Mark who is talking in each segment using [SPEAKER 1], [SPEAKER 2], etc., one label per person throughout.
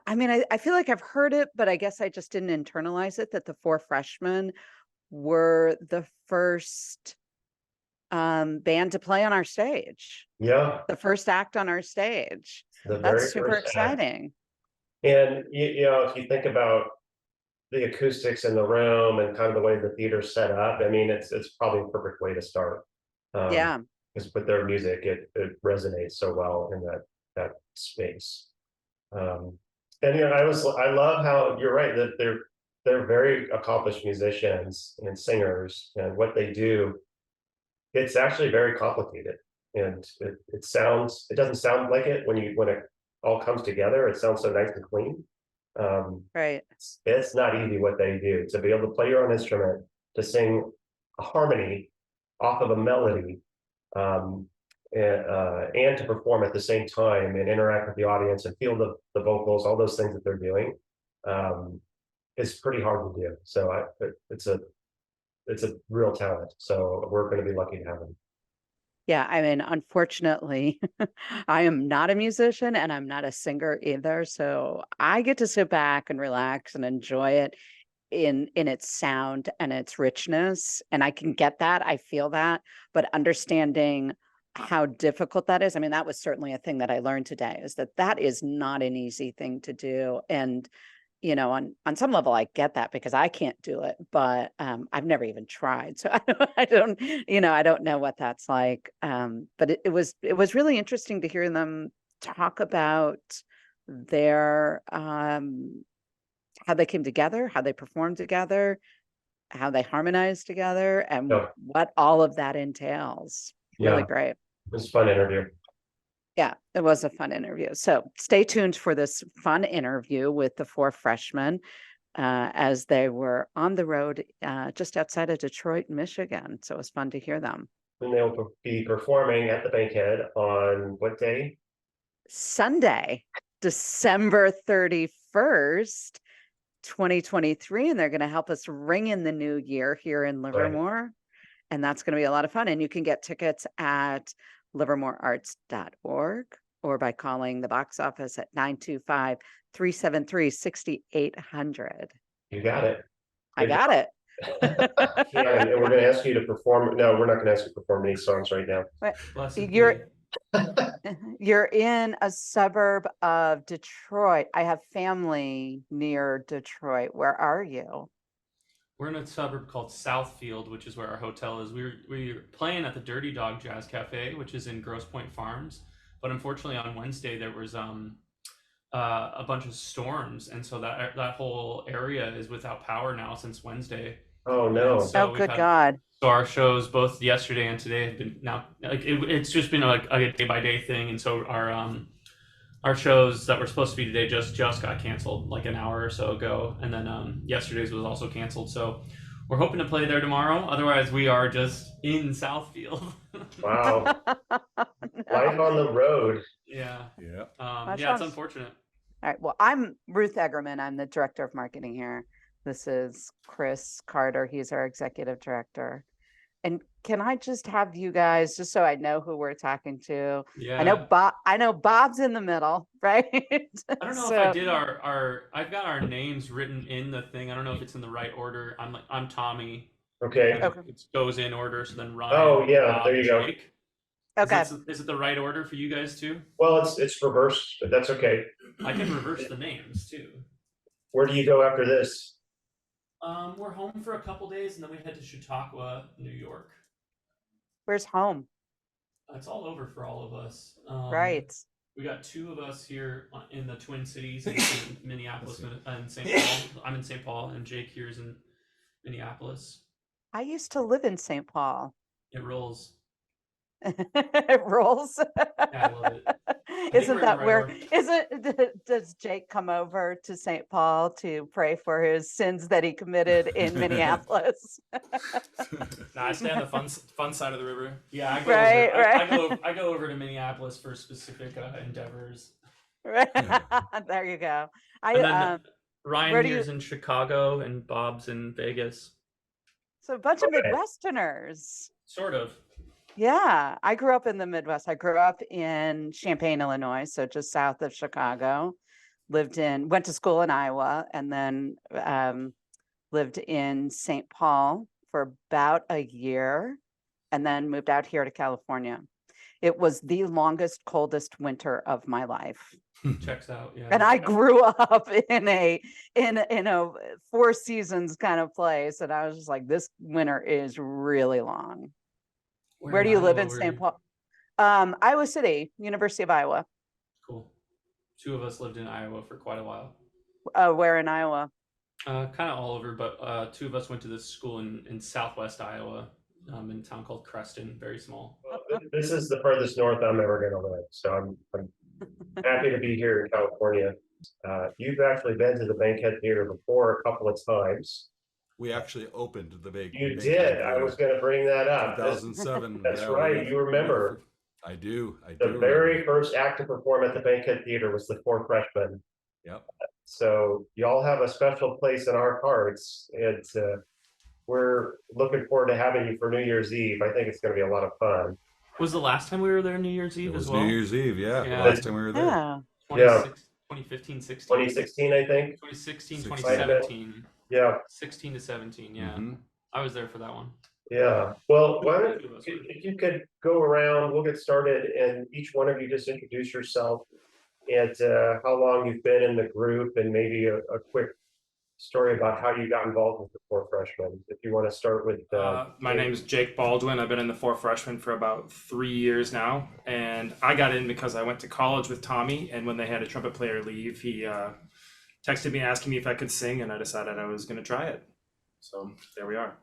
[SPEAKER 1] I mean, I feel like I've heard it, but I guess I just didn't internalize it that the Four Freshmen were the first band to play on our stage,
[SPEAKER 2] Yeah,
[SPEAKER 1] the first act on our stage.
[SPEAKER 2] the
[SPEAKER 1] That's
[SPEAKER 2] very
[SPEAKER 1] super
[SPEAKER 2] first act.
[SPEAKER 1] exciting.
[SPEAKER 2] And if you think about the acoustics in the room and kind of the way the theater's set up, I mean, it's probably a perfect way to start.
[SPEAKER 1] Yeah.
[SPEAKER 2] Because with their music, it resonates so well in that space. Um, and I love how you're right that they're very accomplished musicians and singers, and what they do, it's actually very complicated, and it doesn't sound like it when it all comes together. It sounds so nice and clean.
[SPEAKER 1] Right.
[SPEAKER 2] It's not easy what they do to be able to play your own instrument, to sing a harmony off of a melody, um, and to perform at the same time and interact with the audience and feel the vocals, all those things that they're doing, um, is pretty hard to do. So it's a real talent. So we're going to be lucky to have them.
[SPEAKER 1] Yeah, I mean, unfortunately, I am not a musician and I'm not a singer either. So I get to sit back and relax and enjoy it in its sound and its richness. And I can get that. I feel that. But understanding how difficult that is, I mean, that was certainly a thing that I learned today, is that that is not an easy thing to do. And on some level, I get that because I can't do it, but I've never even tried, so I don't know what that's like. But it was really interesting to hear them talk about their how they came together, how they performed together, how they harmonized together, and
[SPEAKER 2] So
[SPEAKER 1] what all of that entails. Really
[SPEAKER 2] yeah,
[SPEAKER 1] great.
[SPEAKER 2] it was a fun interview.
[SPEAKER 1] Yeah, it was a fun interview. So stay tuned for this fun interview with the Four Freshmen as they were on the road just outside of Detroit, Michigan. So it was fun to hear them.
[SPEAKER 2] And they'll be performing at the Bankhead on what day?
[SPEAKER 1] Sunday, December 31st, 2023. And they're going to help us ring in the new year here in
[SPEAKER 2] Right.
[SPEAKER 1] Livermore. And that's going to be a lot of fun. And you can get tickets at livermorearts.org or by calling the box office at 925-373-6800.
[SPEAKER 2] You got it.
[SPEAKER 1] I
[SPEAKER 2] Good
[SPEAKER 1] got it.
[SPEAKER 2] Yeah, and we're going to ask you to perform. No, we're not going to ask you to perform any songs right now.
[SPEAKER 3] Blessed
[SPEAKER 1] You're
[SPEAKER 3] be.
[SPEAKER 1] you're in a suburb of Detroit. I have family near Detroit. Where are you?
[SPEAKER 3] We're in a suburb called Southfield, which is where our hotel is. We were playing at the Dirty Dog Jazz Cafe, which is in Grosse Pointe Farms. But unfortunately, on Wednesday there was a bunch of storms, and so that whole area is without power now since Wednesday.
[SPEAKER 2] Oh
[SPEAKER 3] And
[SPEAKER 2] no.
[SPEAKER 1] Oh,
[SPEAKER 3] so we've
[SPEAKER 1] good
[SPEAKER 3] had
[SPEAKER 1] God.
[SPEAKER 3] so our shows both yesterday and today have been now like it's just been like a day by day thing, and so our shows that were supposed to be today just got canceled like an hour or so ago, and then yesterday's was also canceled. So we're hoping to play there tomorrow. Otherwise, we are just in Southfield.
[SPEAKER 2] Wow. Life
[SPEAKER 1] No.
[SPEAKER 2] on the road.
[SPEAKER 3] Yeah,
[SPEAKER 4] Yeah.
[SPEAKER 1] That
[SPEAKER 3] yeah, it's
[SPEAKER 1] sounds
[SPEAKER 3] unfortunate.
[SPEAKER 1] all right. Well, I'm Ruth Eggerman. I'm the director of marketing here. This is Chris Carter. He's our executive director. And can I just have you guys, just so I know who we're talking to? I know
[SPEAKER 3] Yeah,
[SPEAKER 1] Bob. I know Bob's in the middle, right?
[SPEAKER 3] I don't know if I
[SPEAKER 1] So,
[SPEAKER 3] did our I've got our names written in the thing. I don't know if it's in the right order. I'm Tommy.
[SPEAKER 2] Okay.
[SPEAKER 3] And
[SPEAKER 1] okay,
[SPEAKER 3] it goes in order, so then
[SPEAKER 2] Oh
[SPEAKER 3] Ryan,
[SPEAKER 2] yeah, there
[SPEAKER 3] Bob,
[SPEAKER 2] you go.
[SPEAKER 3] Jake.
[SPEAKER 1] okay.
[SPEAKER 3] Is it the right order for you guys too?
[SPEAKER 2] Well, it's reversed, but that's okay.
[SPEAKER 3] I can reverse the names too.
[SPEAKER 2] Where do you go after this?
[SPEAKER 3] We're home for a couple days, and then we head to Chautauqua, New York.
[SPEAKER 1] Where's home?
[SPEAKER 3] It's all over for all of us.
[SPEAKER 1] Right.
[SPEAKER 3] We got two of us here in the Twin Cities in Minneapolis and St. Paul. I'm in St. Paul, and Jake here's in Minneapolis.
[SPEAKER 1] I used to live in St. Paul.
[SPEAKER 3] It rolls.
[SPEAKER 1] It rolls.
[SPEAKER 3] Yeah, I love it.
[SPEAKER 1] Isn't that
[SPEAKER 3] right
[SPEAKER 1] where,
[SPEAKER 3] order.
[SPEAKER 1] does Jake come over to St. Paul to pray for his sins that he committed in Minneapolis?
[SPEAKER 4] Nah, I stay on the fun side of the river.
[SPEAKER 3] Yeah, I go
[SPEAKER 1] Right,
[SPEAKER 3] over.
[SPEAKER 1] right.
[SPEAKER 3] I go over to Minneapolis for specific endeavors.
[SPEAKER 1] Right. There you go.
[SPEAKER 3] And then Ryan
[SPEAKER 1] where do
[SPEAKER 3] here's
[SPEAKER 1] you,
[SPEAKER 3] in Chicago, and Bob's in Vegas.
[SPEAKER 1] so a bunch of
[SPEAKER 2] Okay.
[SPEAKER 1] Midwesterners.
[SPEAKER 3] Sort of.
[SPEAKER 1] Yeah, I grew up in the Midwest. I grew up in Champaign, Illinois, so just south of Chicago. went to school in Iowa, and then lived in St. Paul for about a year, and then moved out here to California. It was the longest, coldest winter of my life.
[SPEAKER 3] Checks out. Yeah.
[SPEAKER 1] And I grew up in a Four Seasons kind of place, and I was just like, this winter is really long. Where do you live in St. Paul? Iowa City, University of Iowa.
[SPEAKER 3] Cool. Two of us lived in Iowa for quite a while.
[SPEAKER 1] Where in Iowa?
[SPEAKER 3] Kind of all over, but two of us went to this school in Southwest Iowa, in a town called Creston, very small.
[SPEAKER 2] Well, this is the furthest north I'm ever going to live, so I'm happy to be here in California. You've actually been to the Bankhead Theater before a couple of times.
[SPEAKER 5] We actually opened the big.
[SPEAKER 2] You did. I was going to bring that up.
[SPEAKER 5] 2007.
[SPEAKER 2] That's right. You remember.
[SPEAKER 5] I do.
[SPEAKER 2] The very first act to perform at the Bankhead Theater was the Four Freshmen.
[SPEAKER 5] Yep.
[SPEAKER 2] So y'all have a special place in our hearts. We're looking forward to having you for New Year's Eve. I think it's going to be a lot of fun.
[SPEAKER 3] Was the last time we were there New Year's Eve
[SPEAKER 5] It was
[SPEAKER 3] as well?
[SPEAKER 5] New Year's Eve, yeah.
[SPEAKER 3] Yeah.
[SPEAKER 5] The last time we were there.
[SPEAKER 1] Yeah.
[SPEAKER 3] 2015, 16.
[SPEAKER 2] 2016, I think.
[SPEAKER 3] 2016,
[SPEAKER 5] 16.
[SPEAKER 3] 2017.
[SPEAKER 2] Yeah.
[SPEAKER 3] 16 to 17, yeah.
[SPEAKER 5] Mhm.
[SPEAKER 3] I was there for that one.
[SPEAKER 2] Yeah. Well, why don't if you could go around, we'll get started, and each one of you just introduce yourself and how long you've been in the group, and maybe a quick story about how you got involved with the Four Freshmen. If you want to start with.
[SPEAKER 4] My name's Jake Baldwin. I've been in the Four Freshmen for about 3 years now, and I got in because I went to college with Tommy, and when they had a trumpet player leave, he texted me asking me if I could sing, and I decided I was going to try it. So there we are.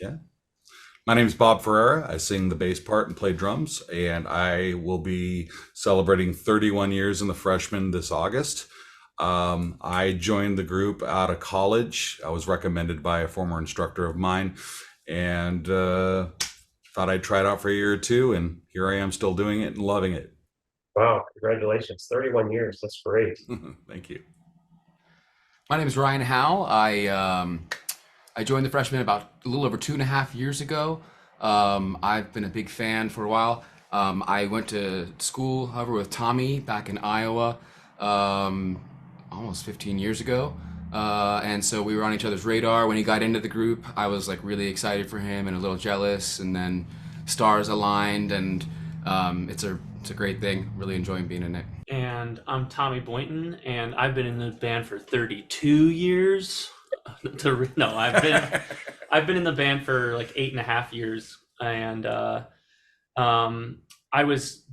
[SPEAKER 5] Yeah. My name's Bob Ferreira. I sing the bass part and play drums, and I will be celebrating 31 years in the Freshmen this August. I joined the group out of college. I was recommended by a former instructor of mine, and thought I'd try it out for a year or two, and here I am still doing it and loving it.
[SPEAKER 2] Wow, congratulations. 31 years. That's great.
[SPEAKER 5] Thank you.
[SPEAKER 6] My name is Ryan Howe. I joined the Freshmen about a little over 2.5 years ago. I've been a big fan for a while. I went to school, however, with Tommy back in Iowa almost 15 years ago. And so we were on each other's radar. When he got into the group, I was like really excited for him and a little jealous, and then stars aligned, and it's a great thing. Really enjoying being in it.
[SPEAKER 3] And I'm Tommy Boynton, and I've been in the band for 32 years. I've been in the band for like 8.5 years, and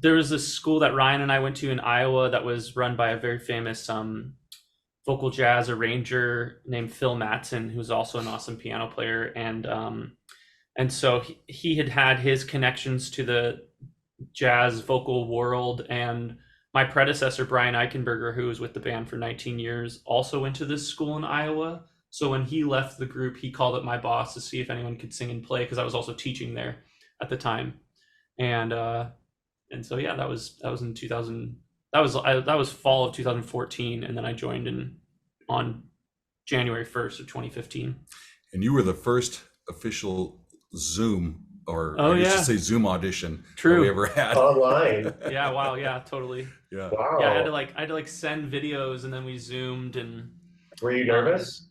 [SPEAKER 3] there was a school that Ryan and I went to in Iowa that was run by a very famous vocal jazz arranger named Phil Mattson, who's also an awesome piano player, and so he had his connections to the jazz vocal world, and my predecessor Brian Eichenberger, who was with the band for 19 years, also went to this school in Iowa. So when he left the group, he called up my boss to see if anyone could sing and play, because I was also teaching there at the time, and so yeah, that was in 2000. That was fall of 2014, and then I joined on January 1st of 2015.
[SPEAKER 5] And you were the first official Zoom, or
[SPEAKER 3] Oh,
[SPEAKER 5] I used
[SPEAKER 3] yeah.
[SPEAKER 5] to say Zoom audition
[SPEAKER 3] True.
[SPEAKER 5] that we ever had.
[SPEAKER 2] Online.
[SPEAKER 3] Yeah, wow, yeah, totally.
[SPEAKER 5] Yeah.
[SPEAKER 2] Wow.
[SPEAKER 3] Yeah, I had to send videos, and then we Zoomed, and
[SPEAKER 2] Were you nervous?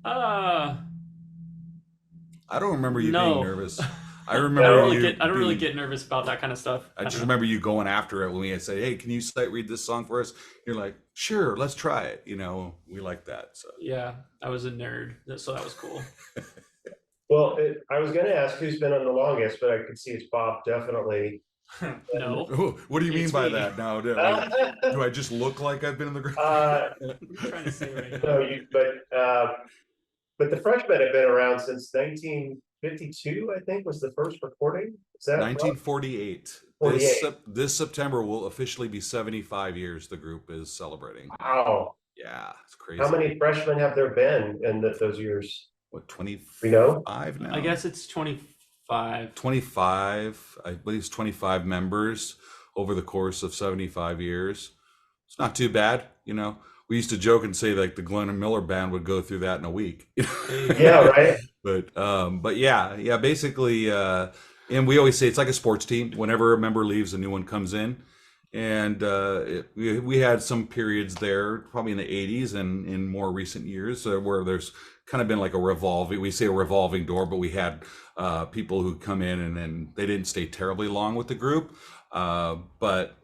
[SPEAKER 5] I don't remember you
[SPEAKER 3] No.
[SPEAKER 5] being nervous. I
[SPEAKER 3] I
[SPEAKER 5] remember
[SPEAKER 3] don't really get nervous about that kind of stuff.
[SPEAKER 5] I just
[SPEAKER 3] don't know.
[SPEAKER 5] remember you going after it when we had said, "Hey, can you sight read this song for us?" You're like, "Sure, let's try it." We like that. So
[SPEAKER 3] Yeah, I was a nerd, so that was cool.
[SPEAKER 2] Well, I was going to ask who's been on the longest, but I could see it's Bob, definitely.
[SPEAKER 3] No,
[SPEAKER 5] what do you mean
[SPEAKER 3] It's
[SPEAKER 5] by
[SPEAKER 3] me.
[SPEAKER 5] that? Now, do I just look like I've been in the group?
[SPEAKER 3] what are you trying to say right now?
[SPEAKER 2] No, but the Freshmen have been around since 1952, I think, was the first recording. Is that right?
[SPEAKER 5] 1948.
[SPEAKER 2] 48.
[SPEAKER 5] This September will officially be 75 years. The group is celebrating.
[SPEAKER 2] Wow.
[SPEAKER 5] Yeah, it's crazy.
[SPEAKER 2] How many freshmen have there been in those years?
[SPEAKER 5] What, 25
[SPEAKER 2] We know?
[SPEAKER 5] now?
[SPEAKER 3] I guess it's 25.
[SPEAKER 5] 25. I believe it's 25 members over the course of 75 years. It's not too bad, We used to joke and say like the Glenn Miller band would go through that in a week.
[SPEAKER 2] Yeah, right.
[SPEAKER 5] But yeah, basically, and we always say it's like a sports team. Whenever a member leaves, a new one comes in, And we had some periods there, probably in the 80s and in more recent years, where there's kind of been like a revolving, we say a revolving door, but we had people who come in and then they didn't stay terribly long with the group. But,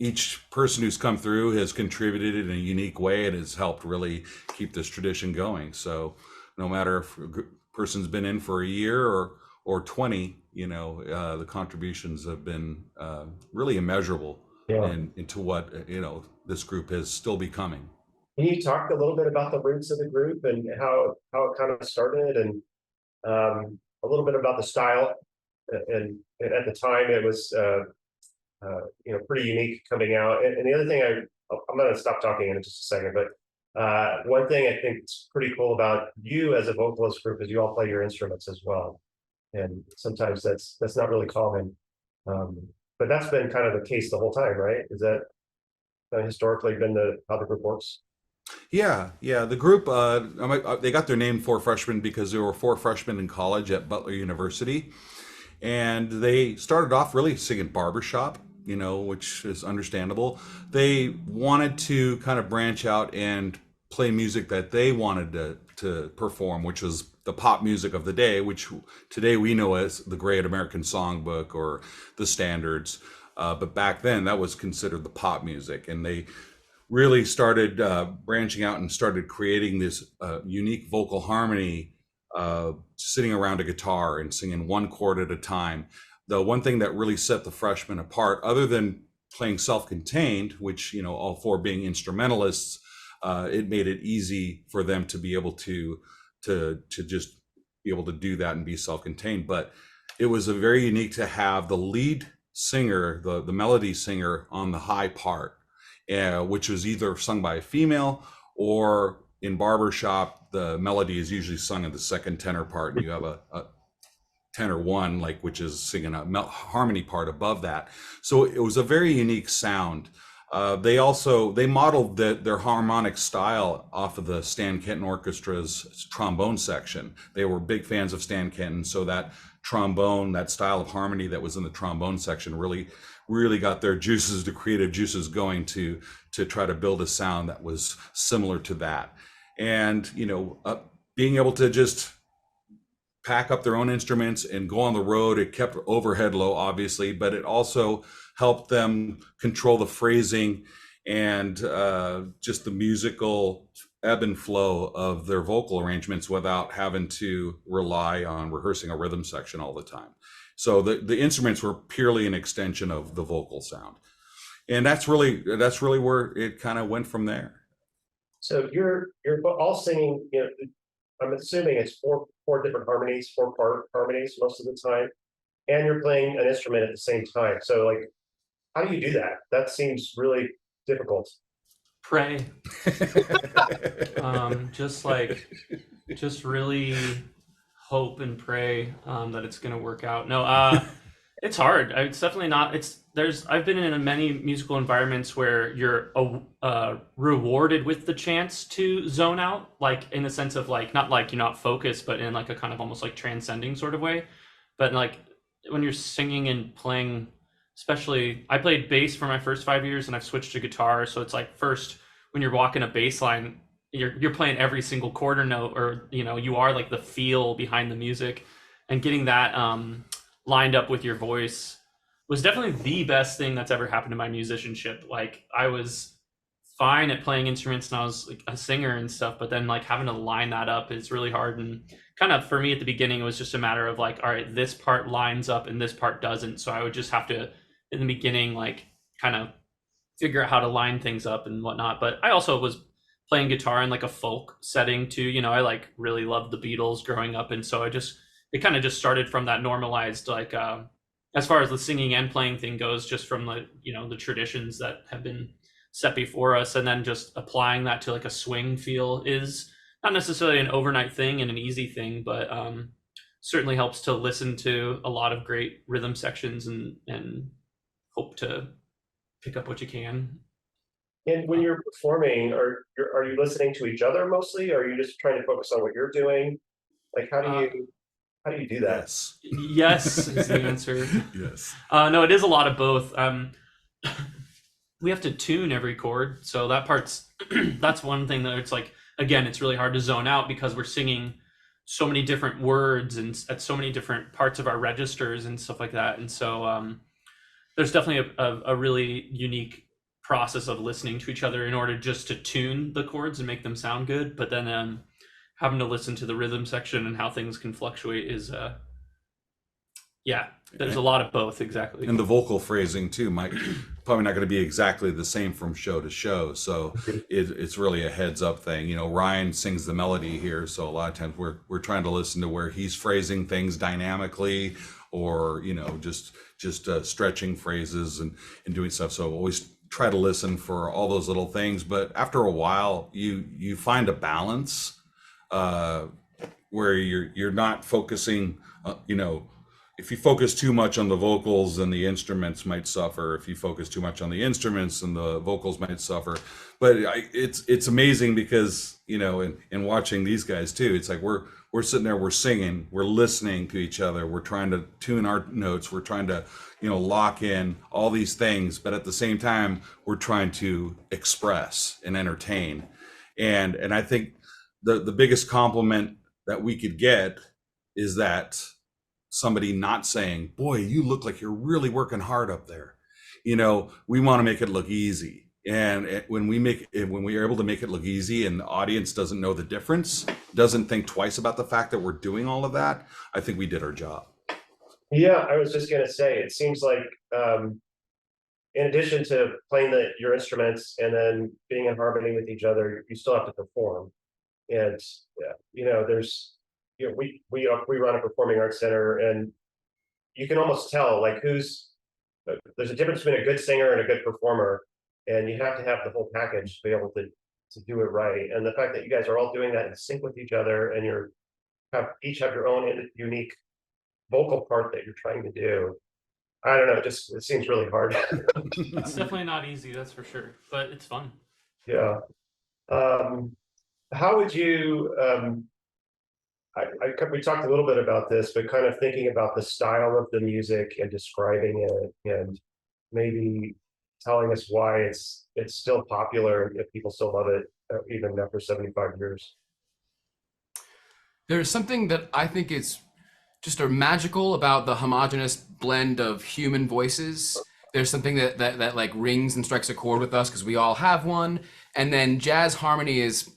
[SPEAKER 5] each person who's come through has contributed in a unique way and has helped really keep this tradition going. So no matter if a person's been in for a year or 20, the contributions have been really immeasurable
[SPEAKER 2] Yeah.
[SPEAKER 5] into what, this group is still becoming.
[SPEAKER 2] Can you talk a little bit about the roots of the group and how it kind of started, and a little bit about the style? And at the time, it was pretty unique coming out. And the other thing, I'm going to stop talking in just a second, but one thing I think is pretty cool about you as a vocalist group is you all play your instruments as well, and sometimes that's not really common. But that's been kind of the case the whole time, right? Is that historically been how the group works?
[SPEAKER 5] Yeah, the group, they got their name Four Freshmen because there were four freshmen in college at Butler University. And they started off really singing barbershop, which is understandable. They wanted to kind of branch out and play music that they wanted to perform, which was the pop music of the day, which today we know as the Great American Songbook or the standards. But back then, that was considered the pop music. And they really started branching out and started creating this unique vocal harmony, sitting around a guitar and singing one chord at a time. The one thing that really set the Freshmen apart, other than playing self-contained, which, all four being instrumentalists, it made it easy for them to be able to just be able to do that and be self-contained. But it was a very unique to have the lead singer, the melody singer, on the high part, which was either sung by a female, or in barbershop, the melody is usually sung in the second tenor part, and you have a tenor one, which is singing a harmony part above that. So it was a very unique sound. They modeled their harmonic style off of the Stan Kenton Orchestra's trombone section. They were big fans of Stan Kenton, so that trombone, that style of harmony that was in the trombone section really got their creative juices going to try to build a sound that was similar to that. And, being able to just pack up their own instruments and go on the road, it kept overhead low, obviously, but it also helped them control the phrasing and just the musical ebb and flow of their vocal arrangements without having to rely on rehearsing a rhythm section all the time. So the instruments were purely an extension of the vocal sound. And that's really where it kind of went from there.
[SPEAKER 2] So you're all singing, I'm assuming it's four different harmonies, 4-part harmonies most of the time, and you're playing an instrument at the same time. So how do you do that? That seems really difficult.
[SPEAKER 3] Pray. Just really hope and pray that it's going to work out. No, it's hard. It's definitely not. I've been in many musical environments where you're rewarded with the chance to zone out, in the sense of not you're not focused, but in a kind of almost transcending sort of way. But when you're singing and playing, especially, I played bass for my first 5 years and I've switched to guitar. So it's first when you're walking a bass line, you're playing every single quarter note, or you are the feel behind the music, and getting that lined up with your voice was definitely the best thing that's ever happened to my musicianship. I was fine at playing instruments and I was a singer and stuff, but then having to line that up is really hard. And kind of for me at the beginning, it was just a matter of all right, this part lines up and this part doesn't. So I would just have to, in the beginning, kind of figure out how to line things up and whatnot. But I also was playing guitar in a folk setting too. I really loved the Beatles growing up. And so it kind of just started from that normalized, as far as the singing and playing thing goes, just from the traditions that have been set before us, and then just applying that to a swing feel is not necessarily an overnight thing and an easy thing, but certainly helps to listen to a lot of great rhythm sections and hope to pick up what you can.
[SPEAKER 2] And when you're performing, are you listening to each other mostly, or are you just trying to focus on what you're doing? How do you do that?
[SPEAKER 5] Yes.
[SPEAKER 3] Yes is the answer.
[SPEAKER 5] Yes.
[SPEAKER 3] No, it is a lot of both. we have to tune every chord, so that part's that's one thing that it's like, again, it's really hard to zone out because we're singing so many different words and at so many different parts of our registers and stuff like that. And so there's definitely a really unique process of listening to each other in order just to tune the chords and make them sound good, but then having to listen to the rhythm section and how things can fluctuate is yeah, there's a lot of both. Exactly.
[SPEAKER 5] And the vocal phrasing too might probably not going to be exactly the same from show to show. So it's really a heads up thing. You know, Ryan sings the melody here, so a lot of times we're trying to listen to where he's phrasing things dynamically, or you know, just stretching phrases and doing stuff. So always try to listen for all those little things. But after a while, you find a balance where you're not focusing. You know, if you focus too much on the vocals, then the instruments might suffer. If you focus too much on the instruments, then the vocals might suffer. But it's amazing because, you know, in watching these guys too, it's like we're sitting there, we're singing, we're listening to each other, we're trying to tune our notes, we're trying to, you know, lock in all these things, but at the same time, we're trying to express and entertain. And I think the biggest compliment that we could get is that somebody not saying, boy, you look like you're really working hard up there. You know, we want to make it look easy. And when we are able to make it look easy and the audience doesn't know the difference, doesn't think twice about the fact that we're doing all of that, I think we did our job.
[SPEAKER 2] Yeah, I was just gonna say, it seems like in addition to playing your instruments and then being in harmony with each other, you still have to perform. And you know, we run a performing arts center, and you can almost tell like there's a difference between a good singer and a good performer, and you have to have the whole package to be able to do it right. And the fact that you guys are all doing that in sync with each other, and each have your own unique vocal part that you're trying to do. I don't know, it seems really hard.
[SPEAKER 3] It's definitely not easy, that's for sure, but it's fun.
[SPEAKER 2] Yeah. How would you we talked a little bit about this, but kind of thinking about the style of the music and describing it, and maybe telling us why it's still popular if people still love it even after 75 years.
[SPEAKER 6] There's something that I think is just a magical about the homogeneous blend of human voices. There's something that like rings and strikes a chord with us because we all have one. And then jazz harmony is,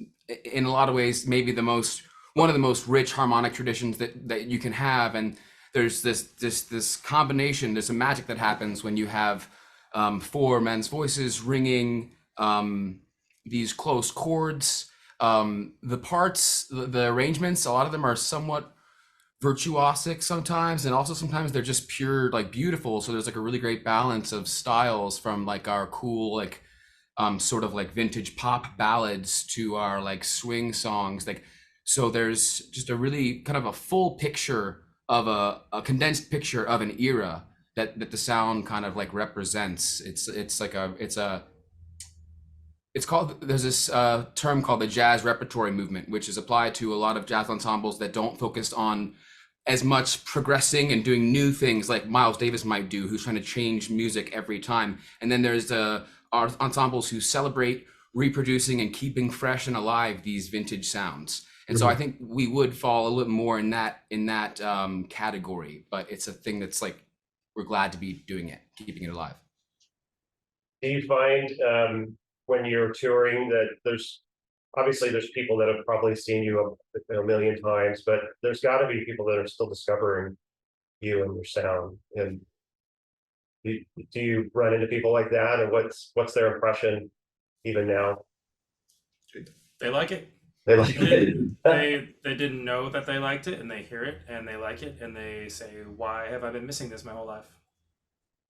[SPEAKER 6] in a lot of ways, maybe one of the most rich harmonic traditions that you can have. And there's this combination, there's a magic that happens when you have four men's voices ringing these close chords. The parts, the arrangements, a lot of them are somewhat virtuosic sometimes, and also sometimes they're just pure, like, beautiful. So there's like a really great balance of styles, from like our cool, like sort of like vintage pop ballads to our like swing songs. Like, so there's just a really kind of a full picture of a condensed picture of an era that the sound kind of like represents. It's called, there's this term called the jazz repertory movement, which is applied to a lot of jazz ensembles that don't focus on as much progressing and doing new things like Miles Davis might do, who's trying to change music every time. And then there's ensembles who celebrate reproducing and keeping fresh and alive these vintage sounds. And so I think we would fall a little more in that category, but it's a thing that's like, we're glad to be doing it, keeping it alive.
[SPEAKER 2] Do you find when you're touring that there's people that have probably seen you a million times, but there's got to be people that are still discovering you and your sound? And do you run into people like that, and what's their impression even now?
[SPEAKER 4] They like it.
[SPEAKER 2] They like it.
[SPEAKER 4] They didn't know that they liked it, and they hear it and they like it, and they say, why have I been missing this my whole life?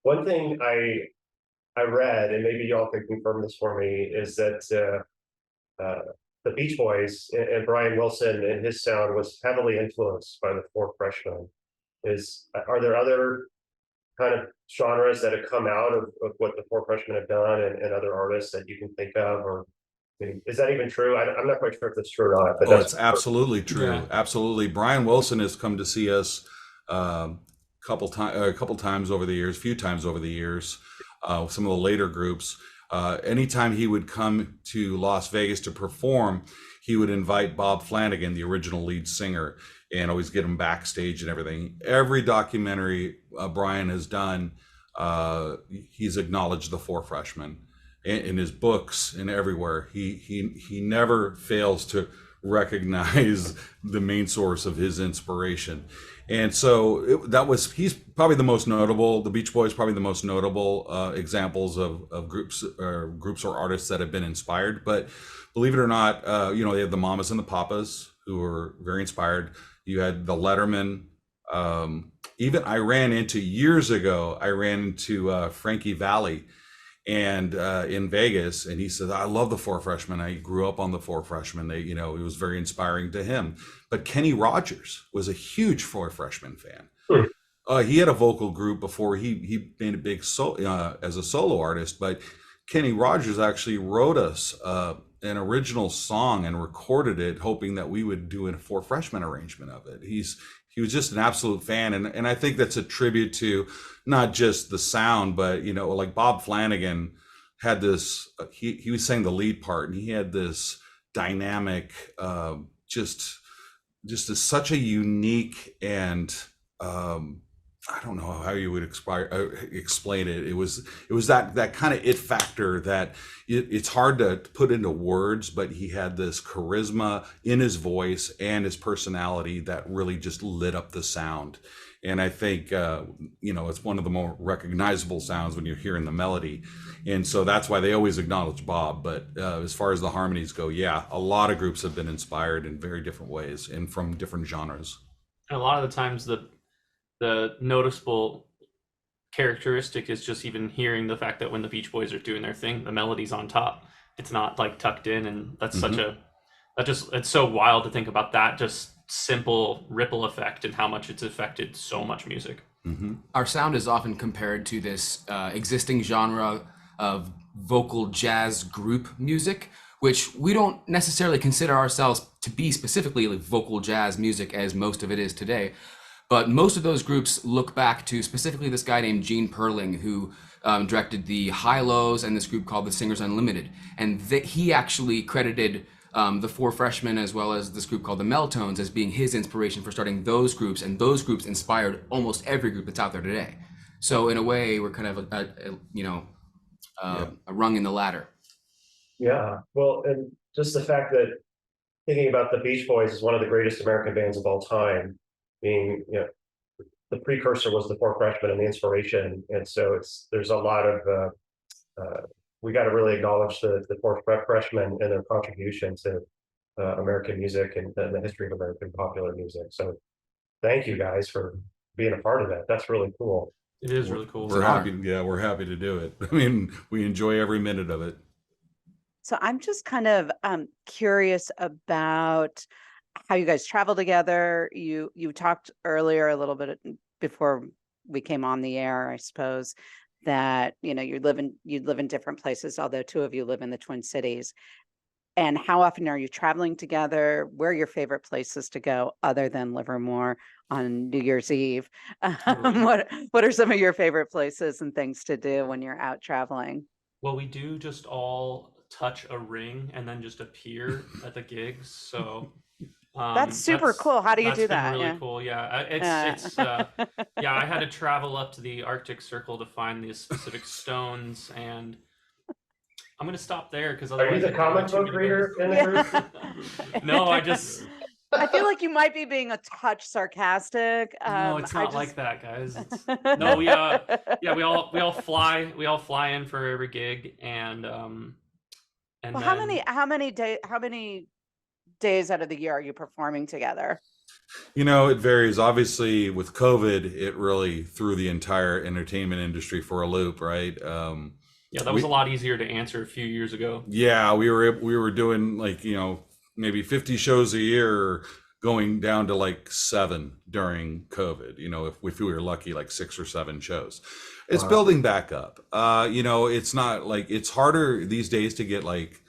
[SPEAKER 2] One thing I read, and maybe y'all could confirm this for me, is that the Beach Boys and Brian Wilson and his sound was heavily influenced by the Four Freshmen. Are there other kind of genres that have come out of what the Four Freshmen have done, and other artists that you can think of? Or is that even true? I'm not quite sure if that's true or not. But
[SPEAKER 5] it's absolutely true. Yeah. Absolutely. Brian Wilson has come to see us a few times over the years. some of the later groups. Anytime he would come to Las Vegas to perform, he would invite Bob Flanagan, the original lead singer, and always get him backstage and everything. Every documentary Brian has done, he's acknowledged the Four Freshmen in his books and everywhere. He never fails to recognize the main source of his inspiration. And so he's probably the most notable. The Beach Boys probably the most notable examples of groups or artists that have been inspired. But believe it or not, they had the Mamas and the Papas who were very inspired. You had the Letterman. Even years ago, I ran into Frankie Valli and in Vegas, and he said, I love the Four Freshmen. I grew up on the Four Freshmen. It was very inspiring to him. But Kenny Rogers was a huge Four Freshmen fan. He had a vocal group before he made a big as a solo artist, but Kenny Rogers actually wrote us an original song and recorded it, hoping that we would do a Four Freshmen arrangement of it. He was just an absolute fan, and I think that's a tribute to not just the sound, but like Bob Flanagan had this. He was saying the lead part, and he had this dynamic, just such a unique and I don't know how you would explain it. It was that kind of it factor that it's hard to put into words, but he had this charisma in his voice and his personality that really just lit up the sound. And I think, it's one of the more recognizable sounds when you're hearing the melody. And so that's why they always acknowledge Bob. But as far as the harmonies go, yeah, a lot of groups have been inspired in very different ways and from different genres.
[SPEAKER 3] And a lot of the times the noticeable characteristic is just even hearing the fact that when the Beach Boys are doing their thing, the melody's on top. It's not like tucked in, and that's it's so wild to think about that just simple ripple effect and how much it's affected so much music.
[SPEAKER 5] Mm-hmm.
[SPEAKER 6] Our sound is often compared to this existing genre of vocal jazz group music, which we don't necessarily consider ourselves to be specifically like vocal jazz music as most of it is today. But most of those groups look back to specifically this guy named Gene Perling, who directed the High-Lows and this group called the Singers Unlimited. And he actually credited the Four Freshmen as well as this group called the Meltones as being his inspiration for starting those groups. And those groups inspired almost every group that's out there today. So in a way, we're kind of a rung in the ladder.
[SPEAKER 2] Yeah, well, and just the fact that thinking about the Beach Boys as one of the greatest American bands of all time, being, the precursor was the Four Freshmen and the inspiration. And so there's a lot of, we got to really acknowledge the Four Freshmen and their contribution to American music and the history of American popular music. So thank you guys for being a part of that. That's really cool.
[SPEAKER 3] It is really cool.
[SPEAKER 5] We're happy to do it. I mean, we enjoy every minute of it.
[SPEAKER 1] So I'm just kind of curious about how you guys travel together. You talked earlier a little bit before we came on the air, I suppose, that you live in different places, although two of you live in the Twin Cities. And how often are you traveling together? Where are your favorite places to go other than Livermore on New Year's Eve? What are some of your favorite places and things to do when you're out traveling?
[SPEAKER 3] Well, we do just all touch a ring and then just appear at the gigs. So
[SPEAKER 1] that's super cool. How do you do that?
[SPEAKER 3] Really cool. Yeah, it's I had to travel up to the Arctic Circle to find these specific stones, and I'm gonna stop there because
[SPEAKER 2] are you the comic book reader in the group?
[SPEAKER 3] No, I
[SPEAKER 1] feel like you might be being a touch sarcastic.
[SPEAKER 3] No, it's not like that, guys. No, we all fly in for every gig, and
[SPEAKER 1] how many days out of the year are you performing together?
[SPEAKER 5] It varies. Obviously, with COVID, it really threw the entire entertainment industry for a loop, right?
[SPEAKER 3] That was a lot easier to answer a few years ago.
[SPEAKER 5] Yeah, we were doing maybe 50 shows a year, going down to like 7 during COVID. If we were lucky, like 6 or 7 shows. It's building back up. It's not like it's harder these days to get like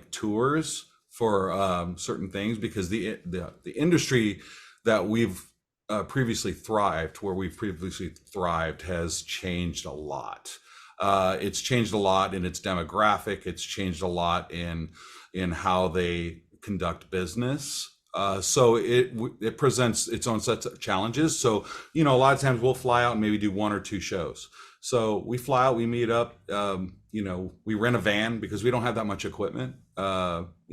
[SPEAKER 5] tours for certain things because the industry that we've previously thrived has changed a lot. It's changed a lot in its demographic. It's changed a lot in how they conduct business. So it presents its own sets of challenges. So, you know, a lot of times we'll fly out and maybe do 1 or 2 shows. So we fly out, we meet up, you know, we rent a van because we don't have that much equipment.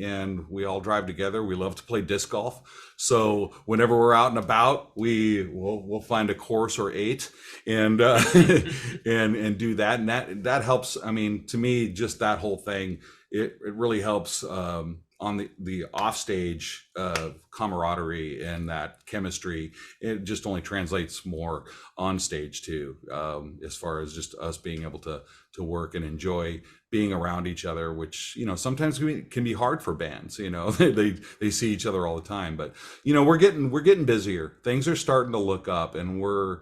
[SPEAKER 5] And we all drive together. We love to play disc golf. So whenever we're out and about, we'll find a course or 8 and and do that. And that helps. I mean, to me, just that whole thing, it really helps on the offstage camaraderie and that chemistry. It just only translates more on stage too, as far as just us being able to work and enjoy being around each other, which, you know, sometimes can be hard for bands. You know, they see each other all the time, but, you know, we're getting busier. Things are starting to look up, and we're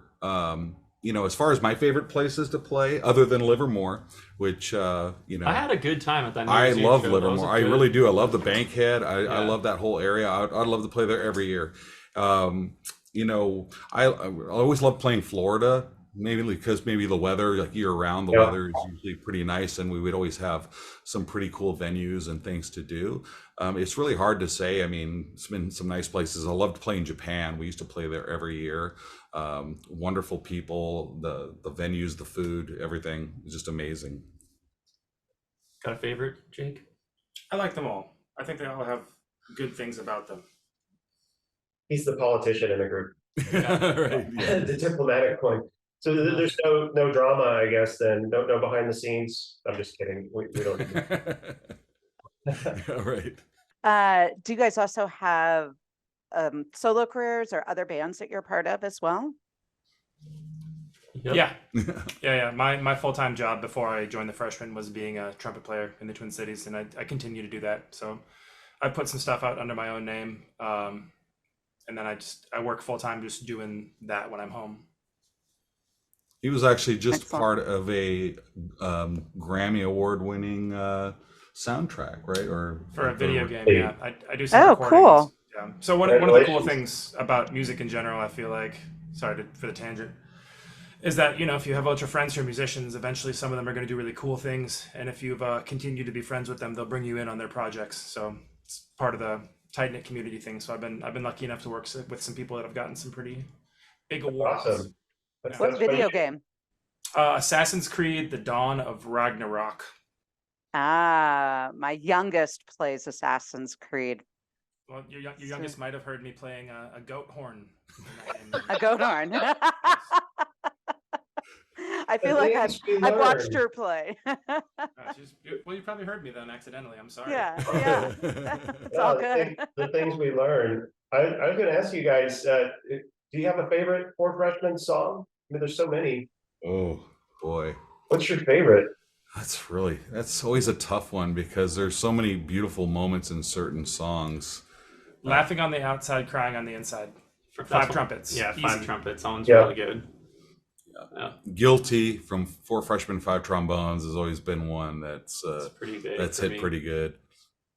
[SPEAKER 5] you know, as far as my favorite places to play, other than Livermore, which you know,
[SPEAKER 3] I had a good time at that New
[SPEAKER 5] I
[SPEAKER 3] Year's Eve
[SPEAKER 5] love
[SPEAKER 3] show. That was a
[SPEAKER 5] Livermore. I
[SPEAKER 3] good-
[SPEAKER 5] really do. I love the Bankhead. I
[SPEAKER 3] Yeah.
[SPEAKER 5] love that whole area. I'd love to play there every year. You know, I always love playing Florida, maybe because maybe the weather, like year round, the
[SPEAKER 2] Yeah.
[SPEAKER 5] weather is usually pretty nice, and we would always have some pretty cool venues and things to do. It's really hard to say. I mean, it's been some nice places. I loved playing Japan. We used to play there every year. Wonderful people, the venues, the food, everything is just amazing.
[SPEAKER 3] Got a favorite, Jake?
[SPEAKER 4] I like them all. I think they all have good things about them.
[SPEAKER 2] He's the politician in the group,
[SPEAKER 5] Right, yeah.
[SPEAKER 2] the diplomatic point. So there's no drama, I guess. Then no behind the scenes. I'm just kidding. We don't.
[SPEAKER 5] Yeah, right.
[SPEAKER 1] Do you guys also have solo careers or other bands that you're part of as well?
[SPEAKER 3] Yep.
[SPEAKER 4] Yeah. My full-time job before I joined the Freshmen was being a trumpet player in the Twin Cities, and I continue to do that. So I put some stuff out under my own name, and then I work full-time just doing that when I'm home.
[SPEAKER 5] He was actually just
[SPEAKER 1] Excellent.
[SPEAKER 5] part of a Grammy Award-winning soundtrack, right? Or
[SPEAKER 4] For a video game,
[SPEAKER 2] Hey.
[SPEAKER 4] yeah. I do some
[SPEAKER 1] Oh,
[SPEAKER 4] recordings.
[SPEAKER 1] cool.
[SPEAKER 4] Yeah. So one of the cool
[SPEAKER 2] Congratulations.
[SPEAKER 4] things about music in general, I feel like, for the tangent, is that, you know, if you have a bunch of friends who are musicians, eventually some of them are going to do really cool things, and if you've continued to be friends with them, they'll bring you in on their projects. So it's part of the tight knit community thing. So I've been lucky enough to work with some people that have gotten some pretty big awards.
[SPEAKER 2] Awesome.
[SPEAKER 1] What
[SPEAKER 2] That's
[SPEAKER 1] video
[SPEAKER 2] funny.
[SPEAKER 1] game?
[SPEAKER 4] Assassin's Creed: The Dawn of Ragnarok.
[SPEAKER 1] My youngest plays Assassin's Creed.
[SPEAKER 4] Well, your youngest might have heard me playing a goat horn. in that game.
[SPEAKER 1] A goat horn. I feel like I've watched her play.
[SPEAKER 4] Well, you probably heard me then accidentally. I'm sorry.
[SPEAKER 1] Yeah. It's all good.
[SPEAKER 2] The things we learned. I was going to ask you guys, do you have a favorite Four Freshmen song? I mean, there's so many.
[SPEAKER 5] Oh boy,
[SPEAKER 2] What's your favorite?
[SPEAKER 5] that's always a tough one because there's so many beautiful moments in certain songs.
[SPEAKER 4] Laughing on the outside, crying on the inside. For
[SPEAKER 3] That's
[SPEAKER 4] five
[SPEAKER 3] one-
[SPEAKER 4] trumpets.
[SPEAKER 3] Yeah,
[SPEAKER 4] Easy.
[SPEAKER 3] 5 trumpets. That one's
[SPEAKER 2] Yeah.
[SPEAKER 3] really good. Yeah,
[SPEAKER 5] Guilty from Four Freshmen, Five Trombones has always been one that's
[SPEAKER 3] it's pretty big.
[SPEAKER 5] that's
[SPEAKER 3] for
[SPEAKER 5] hit
[SPEAKER 3] me.
[SPEAKER 5] pretty good.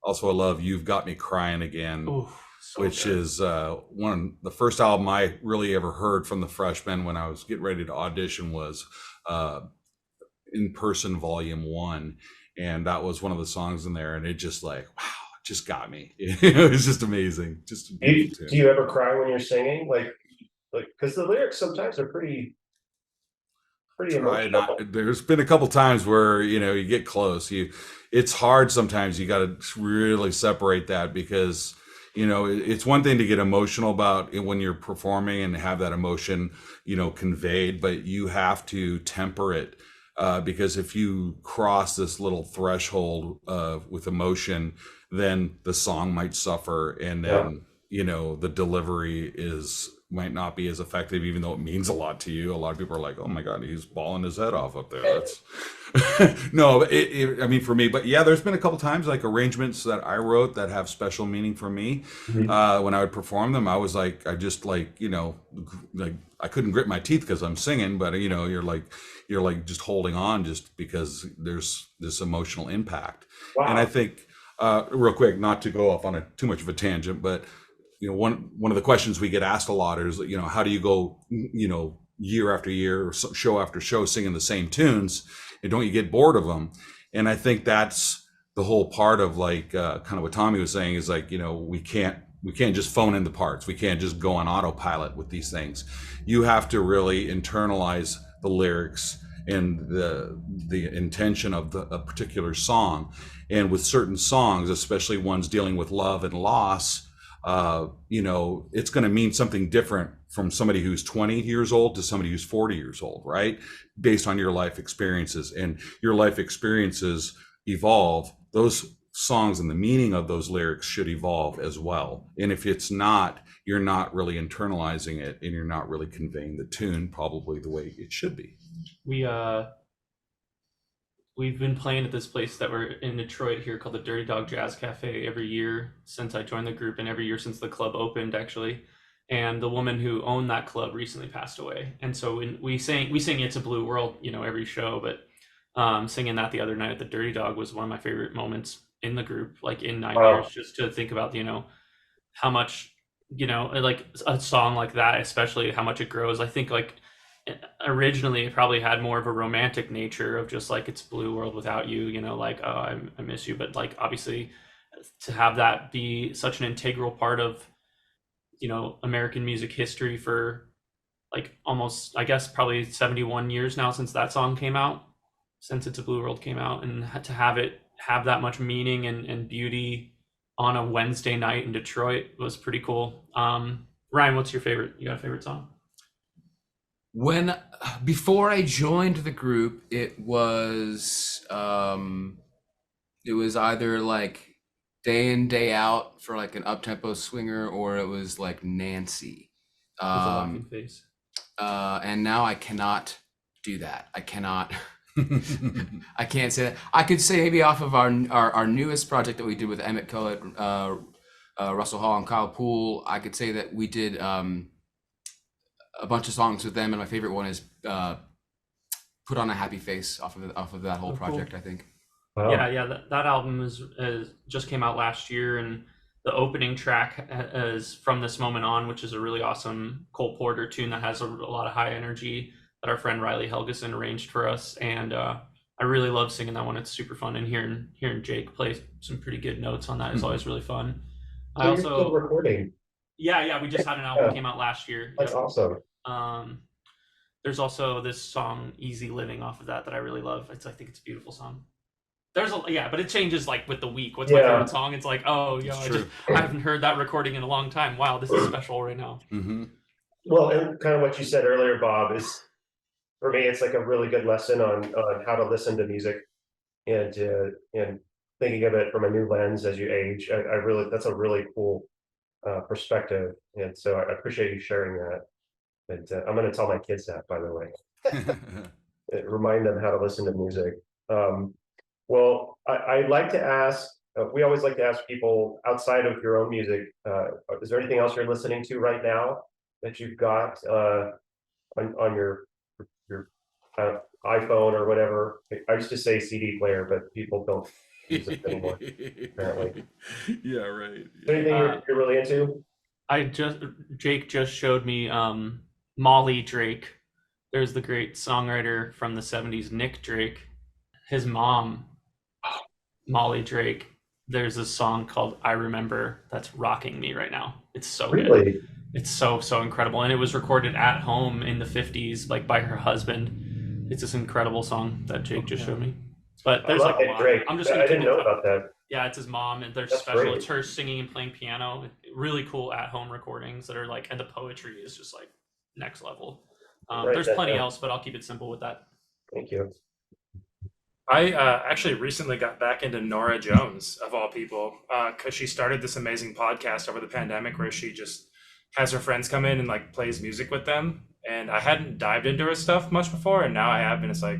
[SPEAKER 5] Also, I love "You've Got Me Crying Again,"
[SPEAKER 3] Ooh, so
[SPEAKER 5] which
[SPEAKER 3] good.
[SPEAKER 5] is the first album I really ever heard from the Freshmen when I was getting ready to audition was In Person Volume 1, and that was one of the songs in there, and it just like wow, it just got me. It was just amazing. Just a beautiful
[SPEAKER 2] Do you ever cry when you're singing? Like, because the lyrics sometimes are pretty
[SPEAKER 5] Try
[SPEAKER 2] emotional.
[SPEAKER 5] not, there's been a couple times where you get close. It's hard sometimes. You got to really separate that because it's one thing to get emotional about it when you're performing and have that emotion conveyed, but you have to temper it because if you cross this little threshold with emotion, then the song might suffer, and then the delivery might not be as effective, even though it means a lot to you. A lot of people are like, "Oh my God, he's bawling his head off up there." That's no, I mean for me, but yeah, there's been a couple times like arrangements that I wrote that have special meaning for me. When I would perform them, I was like, I just like I couldn't grit my teeth because I'm singing, but you're like just holding on just because there's this emotional impact.
[SPEAKER 2] Wow.
[SPEAKER 5] And I think real quick, not to go off on too much of a tangent, but one of the questions we get asked a lot is, how do you go, year after year or show after show singing the same tunes, and don't you get bored of them? And I think that's the whole part of like kind of what Tommy was saying is like, we can't just phone in the parts. We can't just go on autopilot with these things. You have to really internalize the lyrics and the intention of a particular song. And with certain songs, especially ones dealing with love and loss, it's going to mean something different from somebody who's 20 years old to somebody who's 40 years old, right? Based on your life experiences, and your life experiences evolve. Those songs and the meaning of those lyrics should evolve as well. And if it's not, you're not really internalizing it, and you're not really conveying the tune probably the way it should be.
[SPEAKER 3] We've been playing at this place that we're in Detroit here called the Dirty Dog Jazz Cafe every year since I joined the group, and every year since the club opened, actually. And the woman who owned that club recently passed away. And so when we sing It's a Blue World, every show, but singing that the other night at the Dirty Dog was one of my favorite moments in the group, like in 9 years, just to think about, how much, like a song like that, especially how much it grows. I think like originally it probably had more of a romantic nature of just like, it's blue world without you, like, oh, I miss you. But like, obviously to have that be such an integral part of, American music history for like almost, I guess, probably 71 years now since that song came out, since It's a Blue World came out, and to have it have that much meaning and beauty on a Wednesday night in Detroit was pretty cool. Ryan, what's your favorite? You got a favorite song?
[SPEAKER 6] Before I joined the group, it was either like Day In Day Out for like an up-tempo swinger, or it was like Nancy.
[SPEAKER 3] With a laughing face.
[SPEAKER 6] And now I cannot do that. I cannot. I can't say that. I could say maybe off of our newest project that we did with Emmett Collett, Russell Hall, and Kyle Poole. I could say that we did a bunch of songs with them, and my favorite one is "Put on a Happy Face" off of that whole project. Cool. I think.
[SPEAKER 2] Wow.
[SPEAKER 3] Yeah. That album is just came out last year, and the opening track is "From This Moment On," which is a really awesome Cole Porter tune that has a lot of high energy that our friend Riley Helgeson arranged for us, and I really love singing that one. It's super fun, and hearing Jake play some pretty good notes on that is always really fun.
[SPEAKER 2] So you're still recording.
[SPEAKER 3] Yeah, we just had an album that came out last year.
[SPEAKER 2] That's awesome.
[SPEAKER 3] There's also this song "Easy Living" off of that I really love. I think it's a beautiful song. But it changes like with the week. What's my favorite song? It's like, I haven't heard that recording in a long time. Wow, this is special right now.
[SPEAKER 5] Mm-hmm.
[SPEAKER 2] Well, and kind of what you said earlier, Bob, is for me, it's like a really good lesson on how to listen to music, and thinking of it from a new lens as you age. That's a really cool perspective, and so I appreciate you sharing that. And I'm going to tell my kids that, by the way. Remind them how to listen to music. Well, I'd like to ask. We always like to ask people outside of your own music. Is there anything else you're listening to right now that you've got on your iPhone or whatever? I used to say CD player, but people don't use it anymore, apparently.
[SPEAKER 5] Yeah, right.
[SPEAKER 2] Anything you're really into?
[SPEAKER 3] Jake just showed me Molly Drake. There's the great songwriter from the 70s, Nick Drake. His mom, Molly Drake, there's a song called "I Remember" that's rocking me right now. It's so good. It's so incredible, and it was recorded at home in the 50s, like by her husband. It's this incredible song that Jake just showed me. But there's like a lot.
[SPEAKER 2] Drake.
[SPEAKER 3] I'm just
[SPEAKER 2] I didn't know about that.
[SPEAKER 3] Yeah, it's his mom, and they're
[SPEAKER 2] That's
[SPEAKER 3] special.
[SPEAKER 2] great.
[SPEAKER 3] It's her singing and playing piano. Really cool at-home recordings that are like, and the poetry is just like next level. There's plenty else, but I'll keep it simple with that.
[SPEAKER 2] Thank you.
[SPEAKER 4] I actually recently got back into Nora Jones, of all people, because she started this amazing podcast over the pandemic where she just has her friends come in and like plays music with them. And I hadn't dived into her stuff much before, and now I have, and it's like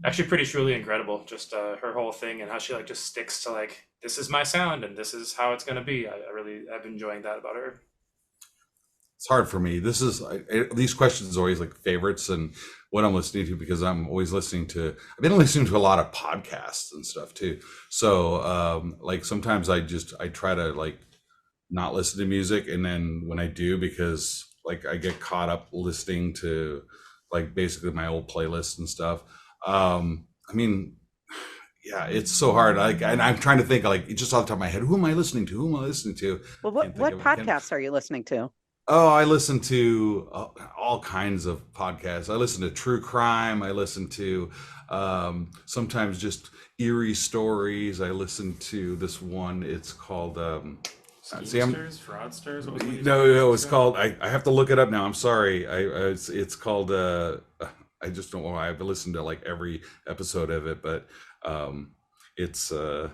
[SPEAKER 4] actually pretty truly incredible. Just her whole thing and how she like just sticks to like, this is my sound and this is how it's going to be. I've been enjoying that about her.
[SPEAKER 5] It's hard for me. These questions are always like favorites and what I'm listening to, because I'm always I've been listening to a lot of podcasts and stuff too. So like sometimes I try to like not listen to music, and then when I do, because like I get caught up listening to like basically my old playlists and stuff. I mean, yeah, it's so hard. Like, and I'm trying to think like just off the top of my head, who am I listening to? Who am I listening to?
[SPEAKER 1] Well,
[SPEAKER 5] Can't think
[SPEAKER 1] what
[SPEAKER 5] of it.
[SPEAKER 1] podcasts are you listening to?
[SPEAKER 5] Oh, I listen to all kinds of podcasts. I listen to true crime. I listen to sometimes just eerie stories. I listen to this one. It's called see,
[SPEAKER 4] Schemesters, fraudsters. What was the one you
[SPEAKER 5] no, it's
[SPEAKER 4] said?
[SPEAKER 5] called. I have to look it up now. I'm sorry. It's called. I just don't know why I've listened to like every episode of it, but it's. Let's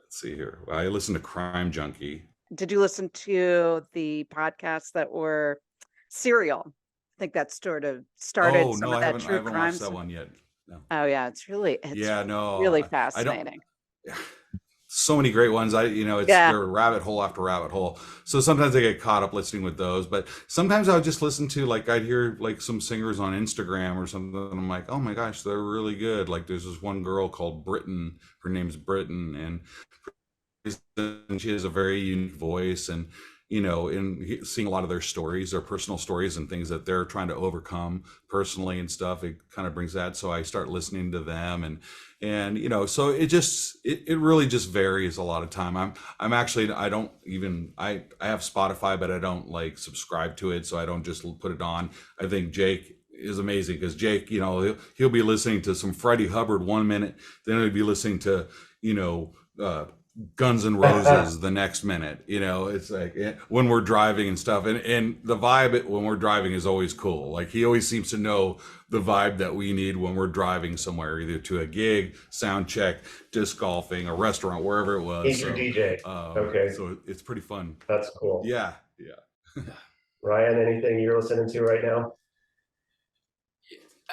[SPEAKER 5] see here. I listen to Crime Junkie.
[SPEAKER 1] Did you listen to the podcasts that were Serial? I think that sort of started
[SPEAKER 5] Oh
[SPEAKER 1] some
[SPEAKER 5] no,
[SPEAKER 1] of
[SPEAKER 5] I
[SPEAKER 1] that
[SPEAKER 5] haven't. I
[SPEAKER 1] true
[SPEAKER 5] haven't
[SPEAKER 1] crime
[SPEAKER 5] watched that
[SPEAKER 1] stuff.
[SPEAKER 5] one yet. No.
[SPEAKER 1] Oh yeah, it's really
[SPEAKER 5] Yeah, no,
[SPEAKER 1] really
[SPEAKER 5] I don't.
[SPEAKER 1] fascinating.
[SPEAKER 5] So many great ones. It's
[SPEAKER 1] Yeah.
[SPEAKER 5] they're rabbit hole after rabbit hole. So sometimes I get caught up listening with those, but sometimes I would just listen to like I'd hear like some singers on Instagram or something, and I'm like, oh my gosh, they're really good. Like there's this one girl called Britton. Her name's Britton, and she has a very unique voice, and seeing a lot of their stories, their personal stories and things that they're trying to overcome personally and stuff, it kind of brings that. So I start listening to them, and so it really just varies a lot of time. I'm actually, I don't even, I have Spotify, but I don't like subscribe to it, so I don't just put it on. I think Jake is amazing because Jake, he'll be listening to some Freddie Hubbard 1 minute, then he'll be listening to Guns N' Roses the next minute. It's like when we're driving and stuff, and the vibe when we're driving is always cool. Like he always seems to know the vibe that we need when we're driving somewhere, either to a gig, sound check, disc golfing, a restaurant, wherever it was.
[SPEAKER 2] He's your DJ. Okay.
[SPEAKER 5] So it's pretty fun.
[SPEAKER 2] That's cool.
[SPEAKER 5] Yeah.
[SPEAKER 2] Ryan, anything you're listening to right now?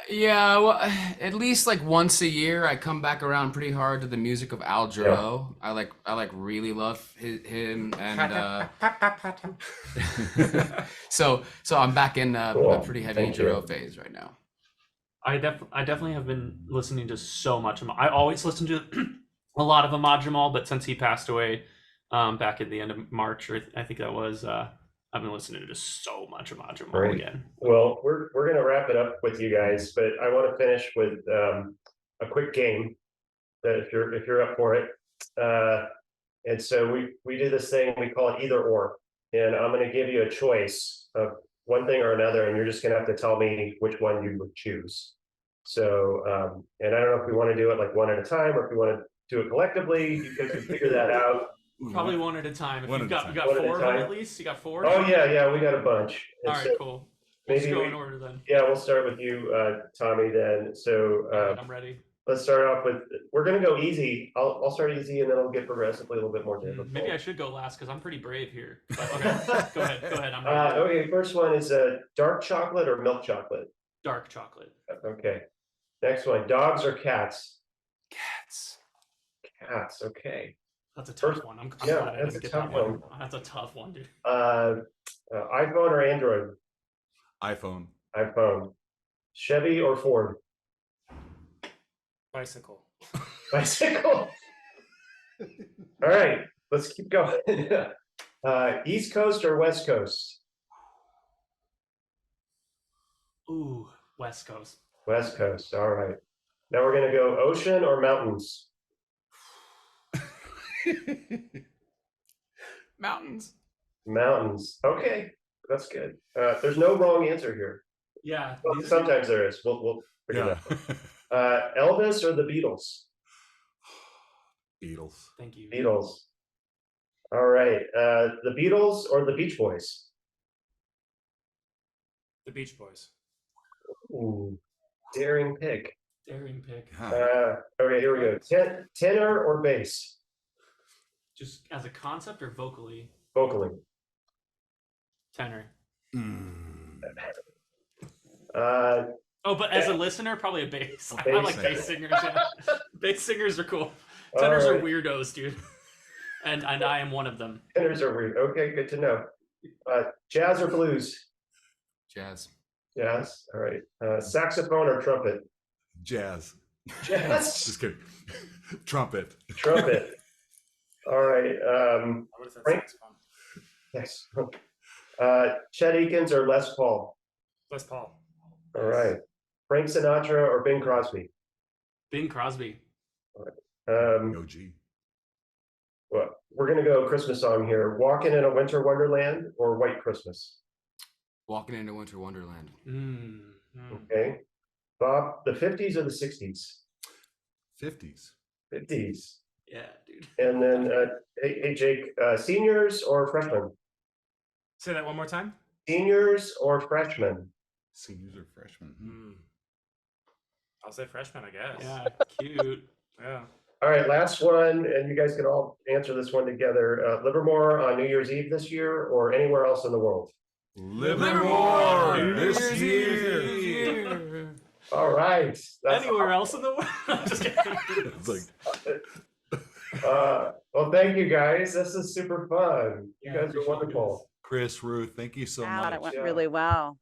[SPEAKER 6] Yeah, well, at least like once a year, I come back around pretty hard to the music of Al Jarreau. I really love him, and so I'm back in
[SPEAKER 2] Cool.
[SPEAKER 6] a pretty heavy
[SPEAKER 2] Thank you.
[SPEAKER 6] Jarreau phase right now.
[SPEAKER 3] I definitely have been listening to so much. I always listen to a lot of Ahmad Jamal, but since he passed away back at the end of March, or I think that was, I've been listening to just so much Ahmad Jamal
[SPEAKER 2] Great.
[SPEAKER 3] again.
[SPEAKER 2] Well, we're gonna wrap it up with you guys, but I want to finish with a quick game that if you're up for it. And so we do this thing, we call it either or, and I'm going to give you a choice of one thing or another, and you're just going to have to tell me which one you would choose. So, and I don't know if we want to do it like one at a time or if we want to do it collectively. You guys can figure that out.
[SPEAKER 3] Probably one at a time. If
[SPEAKER 5] One
[SPEAKER 3] you've
[SPEAKER 5] at a
[SPEAKER 3] got,
[SPEAKER 5] time.
[SPEAKER 3] you got
[SPEAKER 2] One at a
[SPEAKER 3] four of them
[SPEAKER 2] time.
[SPEAKER 3] at least. You got four.
[SPEAKER 2] Oh yeah, we got a bunch. And
[SPEAKER 3] All right,
[SPEAKER 2] so
[SPEAKER 3] cool. We'll just
[SPEAKER 2] maybe
[SPEAKER 3] go
[SPEAKER 2] we-
[SPEAKER 3] in order then.
[SPEAKER 2] Yeah, we'll start with you, Tommy. Then, so
[SPEAKER 3] All right, I'm ready.
[SPEAKER 2] let's start off with. We're gonna go easy. I'll start easy, and then I'll get progressively a little bit more difficult.
[SPEAKER 3] Maybe I should go last because I'm pretty brave here. But okay, go ahead. I'm ready.
[SPEAKER 2] Okay, first one is dark chocolate or milk chocolate.
[SPEAKER 3] Dark chocolate.
[SPEAKER 2] Okay. Next one, dogs or cats?
[SPEAKER 6] Cats.
[SPEAKER 2] Cats. Okay.
[SPEAKER 3] That's a tough
[SPEAKER 2] First-
[SPEAKER 3] one. I'm
[SPEAKER 2] yeah,
[SPEAKER 3] glad I
[SPEAKER 2] that's
[SPEAKER 3] didn't
[SPEAKER 2] a
[SPEAKER 3] get
[SPEAKER 2] tough
[SPEAKER 3] that one.
[SPEAKER 2] one.
[SPEAKER 3] That's a tough one, dude.
[SPEAKER 2] iPhone or Android?
[SPEAKER 5] iPhone.
[SPEAKER 2] iPhone. Chevy or Ford?
[SPEAKER 4] Bicycle.
[SPEAKER 2] Bicycle. All right, let's keep going. East Coast or West Coast?
[SPEAKER 3] Ooh, West Coast.
[SPEAKER 2] West Coast. All right. Now we're gonna go ocean or mountains.
[SPEAKER 6] Mountains.
[SPEAKER 2] Mountains. Okay, that's good. There's no wrong answer here.
[SPEAKER 3] Yeah.
[SPEAKER 2] Well, sometimes there is. We'll figure
[SPEAKER 5] Yeah.
[SPEAKER 2] that out. Elvis or the Beatles?
[SPEAKER 5] Beatles.
[SPEAKER 3] Thank you.
[SPEAKER 2] Beatles. All right. The Beatles or the Beach Boys?
[SPEAKER 4] The Beach Boys.
[SPEAKER 2] Ooh, daring pick.
[SPEAKER 3] Daring pick.
[SPEAKER 2] Okay, here we go. Tenor or bass?
[SPEAKER 3] Just as a concept or vocally?
[SPEAKER 2] Vocally.
[SPEAKER 3] Tenor.
[SPEAKER 5] Mm.
[SPEAKER 3] Oh, but as a listener, probably a bass. I like bass singers. Yeah. Bass singers are cool. Tenors are weirdos, dude. And I am one of them.
[SPEAKER 2] Tenors are weird. Okay, good to know. Jazz or blues?
[SPEAKER 6] Jazz.
[SPEAKER 2] Jazz. All right. Saxophone or trumpet?
[SPEAKER 5] Jazz.
[SPEAKER 2] Jazz.
[SPEAKER 5] Just kidding. Trumpet.
[SPEAKER 2] Trumpet. All right.
[SPEAKER 4] I would have said
[SPEAKER 2] Frank-
[SPEAKER 4] saxophone.
[SPEAKER 2] Yes. Chet Eakins or Les Paul?
[SPEAKER 4] Les Paul.
[SPEAKER 2] All right. Frank Sinatra or Bing Crosby?
[SPEAKER 3] Bing Crosby.
[SPEAKER 5] OG.
[SPEAKER 2] Well, we're gonna go Christmas song here. Walking in a Winter Wonderland or White Christmas?
[SPEAKER 6] Walking into Winter Wonderland.
[SPEAKER 2] Okay. Bob, the 50s or the 60s?
[SPEAKER 5] 50s.
[SPEAKER 2] 50s.
[SPEAKER 3] Yeah, dude.
[SPEAKER 2] And then, hey Jake, seniors or freshmen?
[SPEAKER 4] Say that one more time.
[SPEAKER 2] Seniors or freshmen?
[SPEAKER 5] Seniors or freshmen?
[SPEAKER 4] I'll say freshman, I guess.
[SPEAKER 3] Yeah, cute.
[SPEAKER 4] Yeah.
[SPEAKER 2] All right, last one, and you guys can all answer this one together. Livermore on New Year's Eve this year or anywhere else in the world?
[SPEAKER 5] Livermore this year.
[SPEAKER 2] All right. That's
[SPEAKER 3] Anywhere else in the world? Just kidding.
[SPEAKER 5] It's like,
[SPEAKER 2] well, thank you guys. This is super fun. You
[SPEAKER 3] Yeah,
[SPEAKER 2] guys are wonderful.
[SPEAKER 5] Chris, Ruth, thank you so
[SPEAKER 1] I thought
[SPEAKER 5] much.
[SPEAKER 1] it went
[SPEAKER 2] Yeah.
[SPEAKER 1] really well.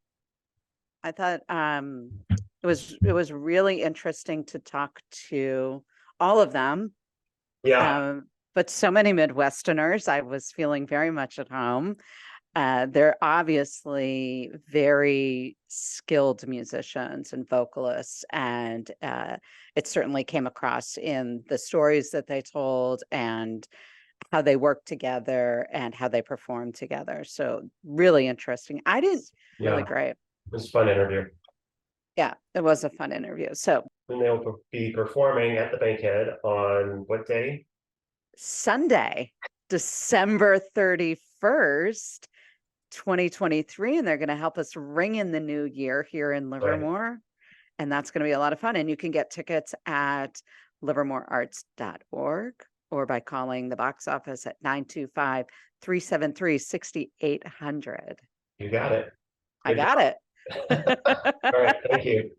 [SPEAKER 1] I thought it was really interesting to talk to all of them.
[SPEAKER 2] Yeah,
[SPEAKER 1] But so many Midwesterners, I was feeling very much at home. They're obviously very skilled musicians and vocalists, and it certainly came across in the stories that they told and how they work together and how they perform together. So really interesting. Really
[SPEAKER 2] yeah.
[SPEAKER 1] great.
[SPEAKER 2] It was a fun interview.
[SPEAKER 1] Yeah, it was a fun interview. So
[SPEAKER 2] And they'll be performing at the Bankhead on what day?
[SPEAKER 1] Sunday, December 31st, 2023, and they're going to help us ring in the new year here in Livermore. And that's going to be a lot of fun. And you can get tickets at livermorearts.org or by calling the box office at 925-373-6800.
[SPEAKER 2] You got it.
[SPEAKER 1] I got it.
[SPEAKER 2] All right, thank you.